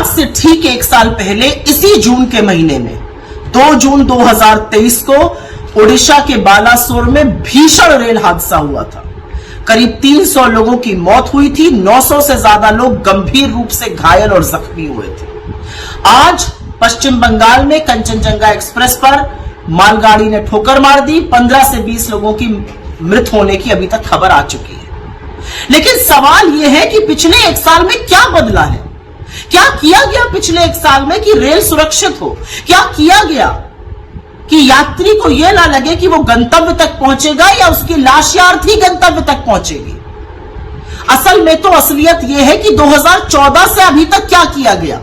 आज से ठीक एक साल पहले इसी जून के महीने में 2 जून 2023 को ओडिशा के बालासोर में भीषण रेल हादसा हुआ था। करीब 300 लोगों की मौत हुई थी, 900 से ज्यादा लोग गंभीर रूप से घायल और जख्मी हुए थे। आज पश्चिम बंगाल में कंचनजंगा एक्सप्रेस पर मालगाड़ी ने ठोकर मार दी। 15 से 20 लोगों की मृत होने की अभी तक खबर आ चुकी है। लेकिन सवाल यह है कि पिछले एक साल में क्या बदला है? क्या किया गया पिछले एक साल में कि रेल सुरक्षित हो? क्या किया गया कि यात्री को यह ना लगे कि वो गंतव्य तक पहुंचेगा या उसकी लाश या अर्थी गंतव्य तक पहुंचेगी? असल में तो असलियत यह है कि 2014 से अभी तक क्या किया गया।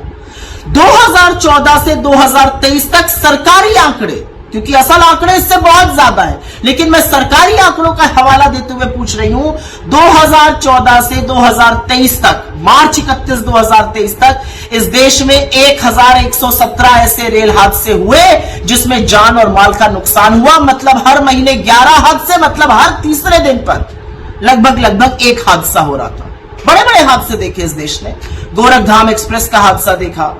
2014 से 2023 तक सरकारी आंकड़े, क्योंकि असल आंकड़े इससे बहुत ज्यादा है, लेकिन मैं सरकारी आंकड़ों का हवाला देते हुए पूछ रही हूं। 2014 से 2023 तक, मार्च 31, 2023 तक इस देश में 1117 ऐसे रेल हादसे हुए जिसमें जान और माल का नुकसान हुआ। मतलब हर महीने 11 हादसे, मतलब हर तीसरे दिन पर लगभग एक हादसा हो रहा था। बड़े बड़े हादसे देखे इस देश ने। गोरखधाम एक्सप्रेस का हादसा देखा,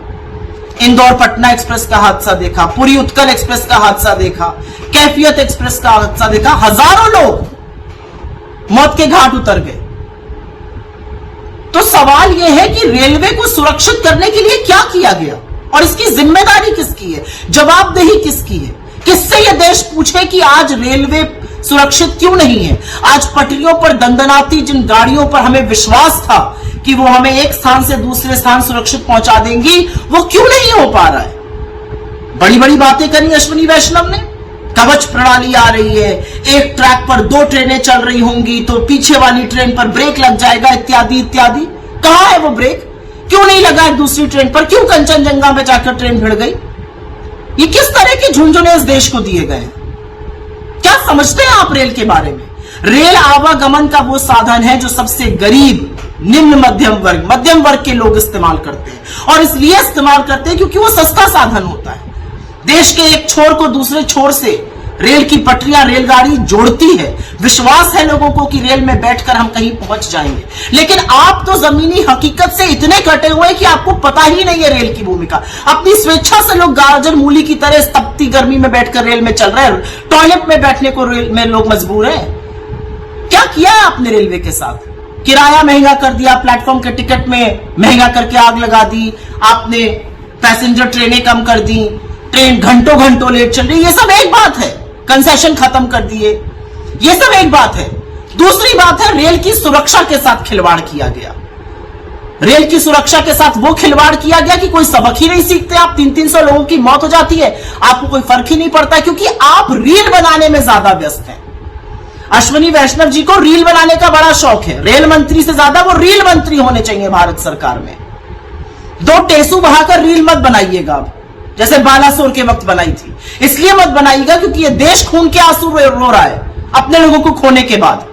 इंदौर पटना एक्सप्रेस का हादसा देखा, पुरी उत्कल एक्सप्रेस का हादसा देखा, कैफियत एक्सप्रेस का हादसा देखा। हजारों लोग मौत के घाट उतर गए। तो सवाल यह है कि रेलवे को सुरक्षित करने के लिए क्या किया गया और इसकी जिम्मेदारी किसकी है, जवाबदेही किसकी है? किससे यह देश पूछे कि आज रेलवे सुरक्षित क्यों नहीं है? आज पटरियों पर दंदनाती जिन गाड़ियों पर हमें विश्वास था कि वो हमें एक स्थान से दूसरे स्थान सुरक्षित पहुंचा देंगी, वो क्यों नहीं हो पा रहा है? बड़ी बड़ी बातें करी अश्विनी वैष्णव ने। कवच प्रणाली आ रही है, एक ट्रैक पर 2 ट्रेनें चल रही होंगी तो पीछे वाली ट्रेन पर ब्रेक लग जाएगा, इत्यादि इत्यादि। कहां है वो ब्रेक? क्यों नहीं लगा एक दूसरी ट्रेन पर? क्यों कंचनजंगा में जाकर ट्रेन भिड़ गई? ये किस तरह के झुंझुने इस देश को दिए गए हैं? क्या समझते हैं आप रेल के बारे में? रेल आवागमन का वो साधन है जो सबसे गरीब, निम्न मध्यम वर्ग के लोग इस्तेमाल करते हैं, और इसलिए इस्तेमाल करते हैं क्योंकि वो सस्ता साधन होता है। देश के एक छोर को दूसरे छोर से रेल की पटरियां, रेलगाड़ी जोड़ती है। विश्वास है लोगों को कि रेल में बैठकर हम कहीं पहुंच जाएंगे। लेकिन आप तो जमीनी हकीकत से इतने कटे हुए हैं कि आपको पता ही नहीं है रेल की भूमिका। अपनी स्वेच्छा से लोग गाजर मूली की तरह तपती गर्मी में बैठकर रेल में चल रहे हैं। टॉयलेट में बैठने को रेल में लोग मजबूर हैं। क्या किया है आपने रेलवे के साथ? किराया महंगा कर दिया, प्लेटफॉर्म के टिकट में महंगा करके आग लगा दी, आपने पैसेंजर ट्रेनें कम कर दी, ट्रेन घंटों घंटों लेट चल रही। ये सब एक बात है। कंसेशन खत्म कर दिए, ये सब एक बात है। दूसरी बात है, रेल की सुरक्षा के साथ खिलवाड़ किया गया। रेल की सुरक्षा के साथ वो खिलवाड़ किया गया कि कोई सबक ही नहीं सीखते आप। 300 लोगों की मौत हो जाती है, आपको कोई फर्क ही नहीं पड़ता क्योंकि आप रील बनाने में ज्यादा व्यस्त हैं। अश्विनी वैष्णव जी को रील बनाने का बड़ा शौक है। रेल मंत्री से ज्यादा वो रील मंत्री होने चाहिए भारत सरकार में। 2 टेसू बहाकर रील मत बनाइएगा अब, जैसे बालासोर के वक्त बनाई थी। इसलिए मत बनाइएगा क्योंकि ये देश खून के आंसू रो रहा है अपने लोगों को खोने के बाद।